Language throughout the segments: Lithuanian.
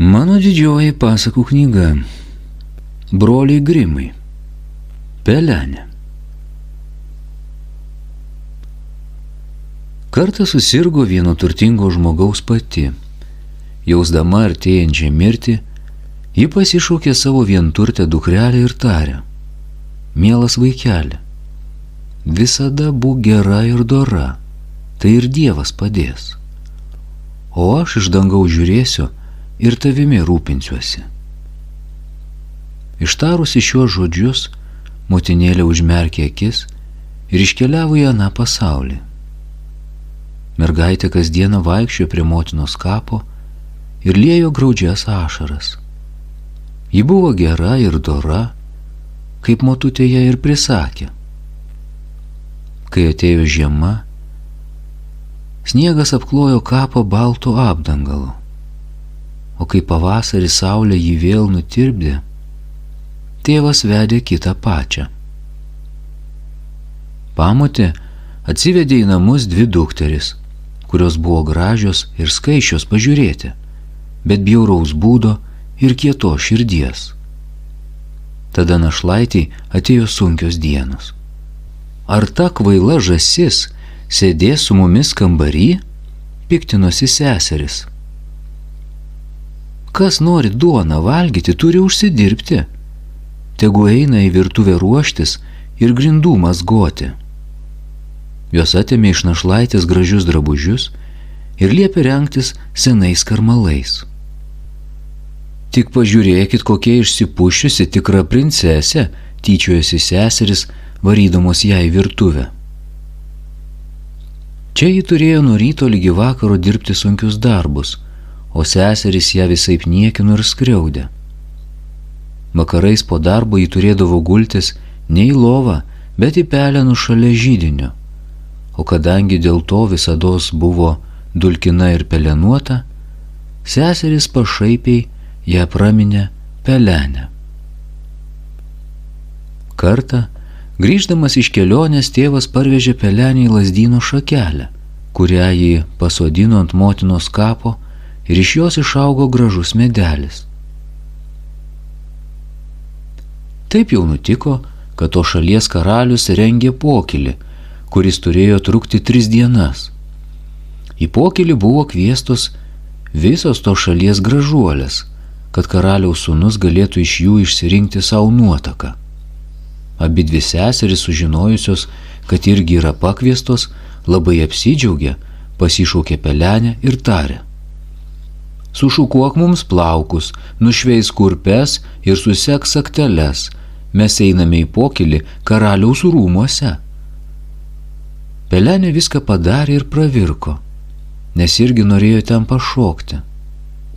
Mano didžioji pasakų knyga. Broliai Grimai. Pelenė. Kartą susirgo vieno turtingo žmogaus pati. Jausdama artėjančią mirtį, ji pasišaukė savo vienturtę dukrelę ir tarė: Mielas vaikeli, visada būk gera ir dora, tai ir Dievas padės. O aš iš dangaus žiūrėsiu ir tavimi rūpinsiuosi. Ištarusi šiuos žodžius, motinėlė užmerkė akis ir iškeliavo į aną pasaulį. Mergaitė kasdieną vaikščiojo prie motinos kapo ir liejo graudžias ašaras. Ji buvo gera ir dora, kaip motutė ją ir prisakė. Kai atėjo žiema, sniegas apklojo kapą baltu apdangalu, o kai pavasarį saulė jį vėl nutirpdė, tėvas vedė kitą pačią. Pamotė atsivedė į namus dvi dukteris, kurios buvo gražios ir skaisčios pažiūrėti, bet bjauraus būdo ir kietos širdies. Tada našlaitei atėjo sunkios dienos. Ar ta kvaila žąsis sėdės su mumis kambary? Piktinosi seseris. Kas nori duoną valgyti, turi užsidirbti. Tegu eina į virtuvę ruoštis ir grindų mazgoti. Jos atėmė iš našlaitės gražius drabužius ir liepė rengtis senais karmalais. Tik pažiūrėkit, kokia išsipuščiusi tikra princesė, tyčiojosi seseris, varydamos ją į virtuvę. Čia ji turėjo nuo ryto lygi vakaro dirbti sunkius darbus, o seseris ją visaip niekino ir skriaudė. Vakarais po darbo ji turėdavo gultis ne į lovą, bet į pelenų šalia židinio, o kadangi dėl to visados buvo dulkina ir pelenuota, seseris pašaipiai ją praminė Pelenę. Kartą, grįždamas iš kelionės, tėvas parvežė Pelenę į lazdyno šakelę, kurią jį pasodino ant motinos kapo ir iš jos išaugo gražus medelis. Taip jau nutiko, kad to šalies karalius rengė pokylį, kuris turėjo trukti 3 dienas. Į pokylį buvo kviestos visos to šalies gražuolės, kad karaliaus sūnus galėtų iš jų išsirinkti savo nuotaką. Abidvi seserys, sužinojusios, kad irgi yra pakviestos, labai apsidžiaugė, pasišaukė Pelenę ir tarė: Sušukuok mums plaukus, nušveis kurpes ir susek sakteles, mes einame į pokylį karaliaus rūmuose. Pelenė viską padarė ir pravirko, nes irgi norėjo ten pašokti.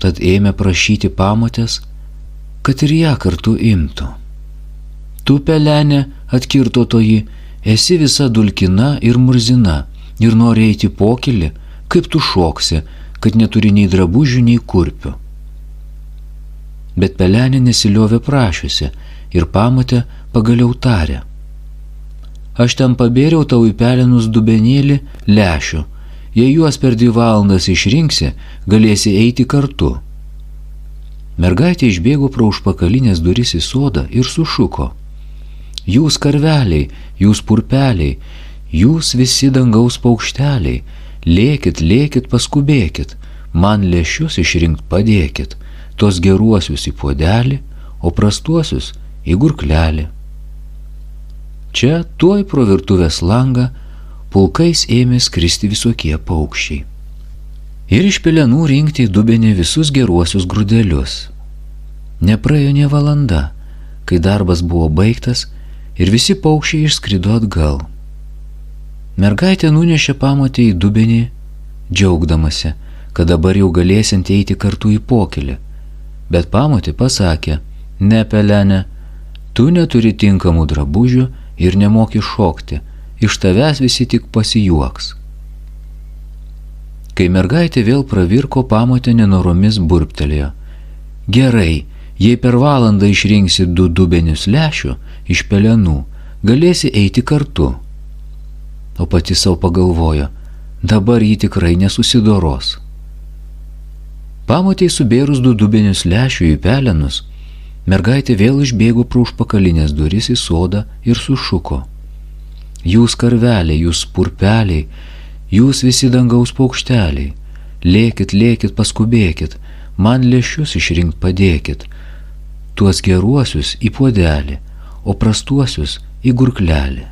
Tad ėmė prašyti pamotės, kad ir ją kartu imtų. Tu, Pelenė, atkirto toji, esi visa dulkina ir murzina ir nori eiti pokylį, kaip tu šoksi, kad neturi nei drabužių, nei kurpių. Bet Pelenė nesiliovė prašiusi ir pamotė pagaliau tarė: Aš ten pabėriau tau į pelenus dubenėlį lešių, jei juos per 2 valandas išrinksi, galėsi eiti kartu. Mergaitė išbėgo pro užpakalinės duris į sodą ir sušuko: Jūs karveliai, jūs purpeliai, jūs visi dangaus paukšteliai, lėkit, lėkit, paskubėkit, man lęšius išrinkt padėkit, tos geruosius į puodelį, o prastuosius į gurklelį. Čia tuoj pro virtuvės langą pulkais ėmė skristi visokie paukščiai ir iš pelenų rinkti į dubenį visus geruosius grūdelius. Nepraėjo nė valanda, kai darbas buvo baigtas ir visi paukščiai išskrido atgal. Mergaitė nunešė pamotę į dubenį, džiaugdamasi, kad dabar jau galėsianti eiti kartu į pokylį, bet pamotė pasakė: Ne, Pelenė, tu neturi tinkamų drabužių ir nemoki šokti, iš tavęs visi tik pasijuoks. Kai mergaitė vėl pravirko, pamotė nenoromis burbtelėjo: Gerai, jei per valandą išrinksi 2 dubenius lešių iš pelenų, galėsi eiti kartu. O pati savo pagalvojo: dabar ji tikrai nesusidoros. Pamotei subėrus 2 dubenius lęšių į pelenus, mergaitė vėl išbėgo pro užpakalinės duris į sodą ir sušuko: Jūs karveliai, jūs purpeliai, jūs visi dangaus paukšteliai, lėkit, lėkit, paskubėkit, man lęšius išrinkt padėkit, tuos geruosius į puodelį, o prastuosius į gurklelį.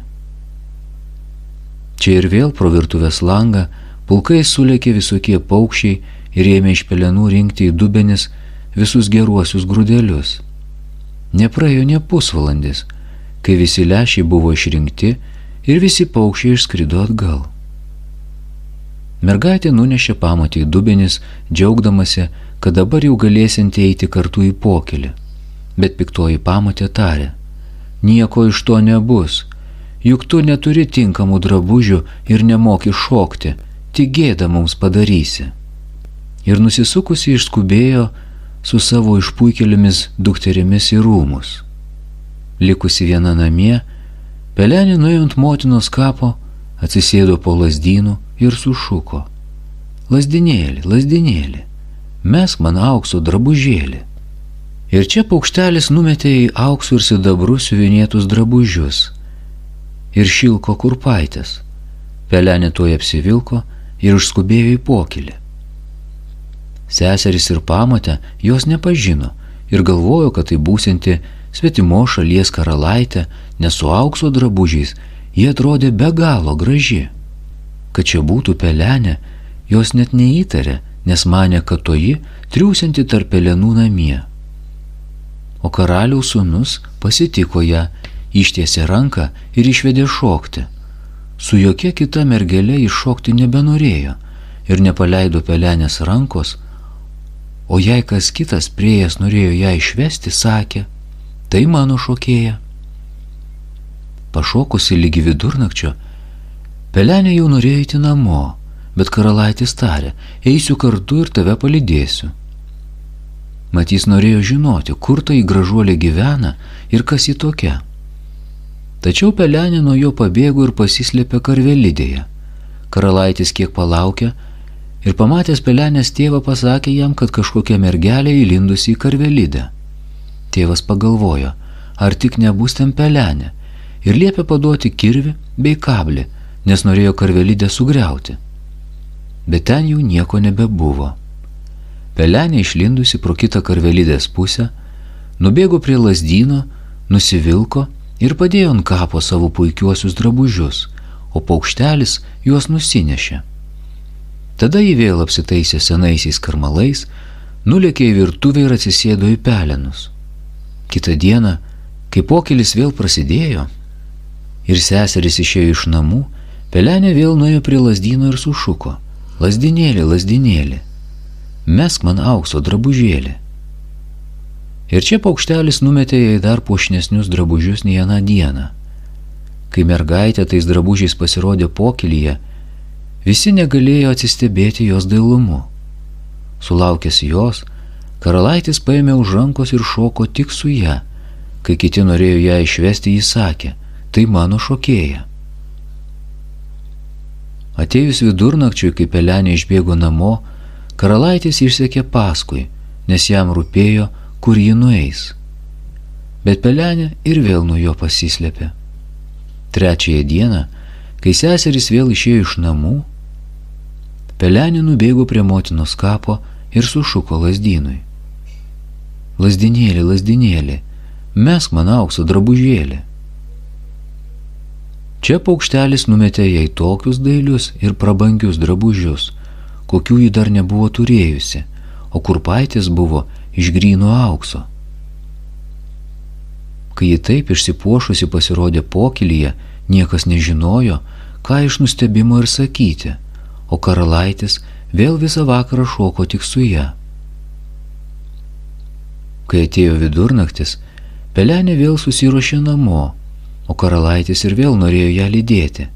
Čia ir vėl pro virtuvės langą pulkai sulėkė visokie paukščiai ir ėmė iš pelenų rinkti į dubenis visus geruosius grūdelius. Nepraėjo nė pusvalandis, kai visi lęšiai buvo išrinkti ir visi paukščiai išskrido atgal. Mergaitė nunešė Pamotei dubenis, džiaugdamasi, kad dabar jau galėsinti eiti kartu į pokylį. Bet piktoji Pamotė tarė: Nieko iš to nebus, juk tu neturi tinkamų drabužių ir nemoki šokti, tik gėdą mums padarysi. Ir nusisukusi išskubėjo su savo išpuikėlėmis dukterimis į rūmus. Likusi viena namie, Pelenė nuėjo ant motinos kapo, atsisėdo po lazdynų ir sušuko: Lazdinėli, lazdinėli, mesk man aukso drabužėlį. Ir čia paukštelis numetė į auksų ir sidabrų siuvinėtus drabužius ir šilko kurpaitės. Pelenė tuoj apsivilko ir išskubėjo į pokylį. Seserys ir Pamotė jos nepažino ir galvojo, kad tai būsianti svetimo šalies karalaitė, nes su aukso drabužiais jie atrodė be galo graži. Kad čia būtų Pelenė, jos net neįtarė, nes manė, kad toji triūsianti tarp pelenų namie. O karaliaus sūnus pasitiko ją, ištiesė ranką ir išvedė šokti. Su jokia kita mergele iššokti nebenorėjo ir nepaleido Pelenės rankos, o jei kas kitas prieėjęs norėjo ją išvesti, sakė: Tai mano šokėja. Pašokusi lygi vidurnakčio, Pelenė jau norėjo eiti namo, bet karalaitis tarė: Eisiu kartu ir tave palydėsiu. Mat jis norėjo žinoti, kur tai gražuolė gyvena ir kas ji tokia. Tačiau Pelenė nuo jo pabėgo ir pasislėpė karvelidėje. Karalaitis kiek palaukė ir pamatęs Pelenės tėvą pasakė jam, kad kažkokia mergelė įlindusi į karvelidę. Tėvas pagalvojo, ar tik nebus ten Pelenė, ir liepė paduoti kirvį bei kablį, nes norėjo karvelidę sugriauti. Bet ten jau nieko nebebuvo. Pelenė išlindusi pro kitą karvelidės pusę, nubėgo prie lazdyno, nusivilko ir padėjo ant kapo savo puikiuosius drabužius, o paukštelis juos nusinešė. Tada jį vėl apsitaisė senaisiais karmalais, nulėkė į virtuvę ir atsisėdo į pelenus. Kitą dieną, kai pokylis vėl prasidėjo ir seseris išėjo iš namų, Pelenė vėl nuėjo prie lazdyno ir sušuko: Lazdinėli, lazdinėli, mesk man aukso drabužėlį. Ir čia paukštelis numetė jai dar puošnesnius drabužius nei aną dieną. Kai mergaitė tais drabužiais pasirodė pokylyje, visi negalėjo atsistebėti jos dailumu. Sulaukęs jos, karalaitis paėmė už rankos ir šoko tik su ją. Kai kiti norėjo ją išvesti, jis sakė: Tai mano šokėja. Atėjus vidurnakčiui, kai Pelenė išbėgo namo, karalaitis išsekė paskui, nes jam rūpėjo, kur ji nueis. Bet Pelenė ir vėl nuo jo pasislėpė. Trečiąją dieną, kai seserys vėl išėjo iš namų, Pelenė nubėgo prie motinos kapo ir sušuko lazdynui: Lazdinėli, lazdinėli, mesk man aukso drabužėlį. Čia paukštelis numetė jai tokius dailius ir prabangius drabužius, kokių ji dar nebuvo turėjusi, o kurpaitės buvo iš gryno aukso. Kai ji taip išsipuošusi pasirodė pokylyje, niekas nežinojo, ką iš nustebimo ir sakyti, o karalaitis vėl visą vakarą šoko tik su ją. Kai atėjo vidurnaktis, Pelenė vėl susiruošė namo, o karalaitis ir vėl norėjo ją lydėti,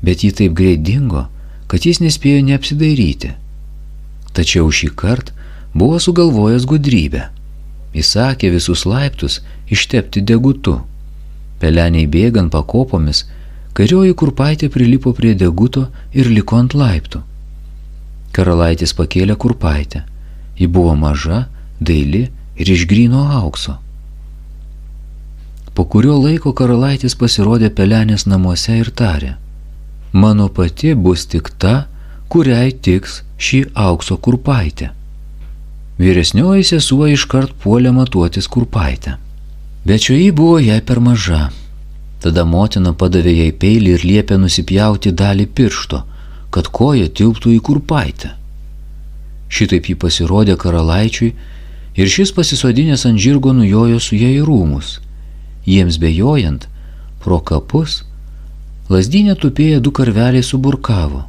bet ji taip greit dingo, kad jis nespėjo neapsidairyti. Tačiau šį kartą buvo sugalvojęs gudrybę. Jis sakė visus laiptus ištepti degutu. Peleniai bėgant pakopomis, kairioji kurpaitė prilipo prie deguto ir liko ant laiptų. Karalaitis pakėlė kurpaitę. Ji buvo maža, daili ir iš gryno aukso. Po kurio laiko karalaitis pasirodė pelenės namuose ir tarė: mano pati bus tik ta, kuriai tiks šį aukso kurpaitę. Vyresnioji sesuo iškart puolė matuotis kurpaitę. Bet šioji buvo jai per maža. Tada motina padavė jai peilį ir liepė nusipjauti dalį piršto, kad koja tilptų į kurpaitę. Šitaip jį pasirodė karalaičiui ir šis pasisodinęs ant žirgo nujojo su jai į rūmus. Jiems bejojant, pro kapus lazdynė tupėję 2 karveliai suburkavo: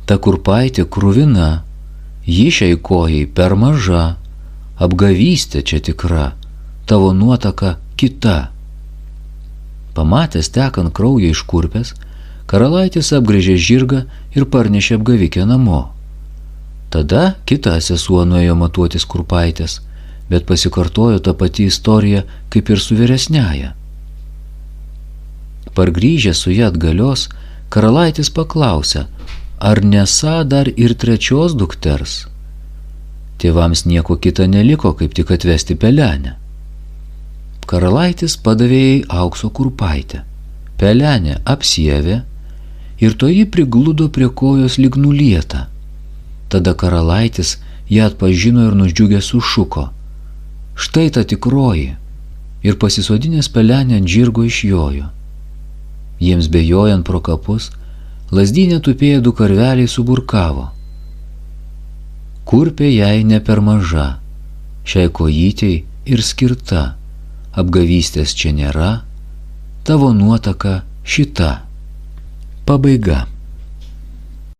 ta kurpaitė kruvina, ji šiai kojai per maža, apgavystė čia tikra, tavo nuotaka kita. Pamatęs tekant kraują iš kurpės, karalaitis apgręžė žirgą ir parnešė apgavikę namo. Tada kita sesuo nuėjo matuotis kurpaitės, bet pasikartojo ta pati istorija kaip ir su vyresniaja. Pargrįžęs su ja atgalios, karalaitis paklausė, ar nesą dar ir 3 dukters. Tėvams nieko kita neliko, kaip tik atvesti pelenę. Karalaitis padavė jai aukso kurpaitę. Pelenė apsiavė ir toji prigludo prie kojos lyg nulieta. Tada karalaitis ją atpažino ir nudžiugęs sušuko: štai ta tikroji, ir pasisodinęs pelenę ant žirgo išjojo. Jiems bejojant pro kapus, lazdynė tupėję 2 karveliai suburkavo: kurpė jai ne per maža, šiai kojytei ir skirta, apgavystės čia nėra, tavo nuotaka šita. Pabaiga.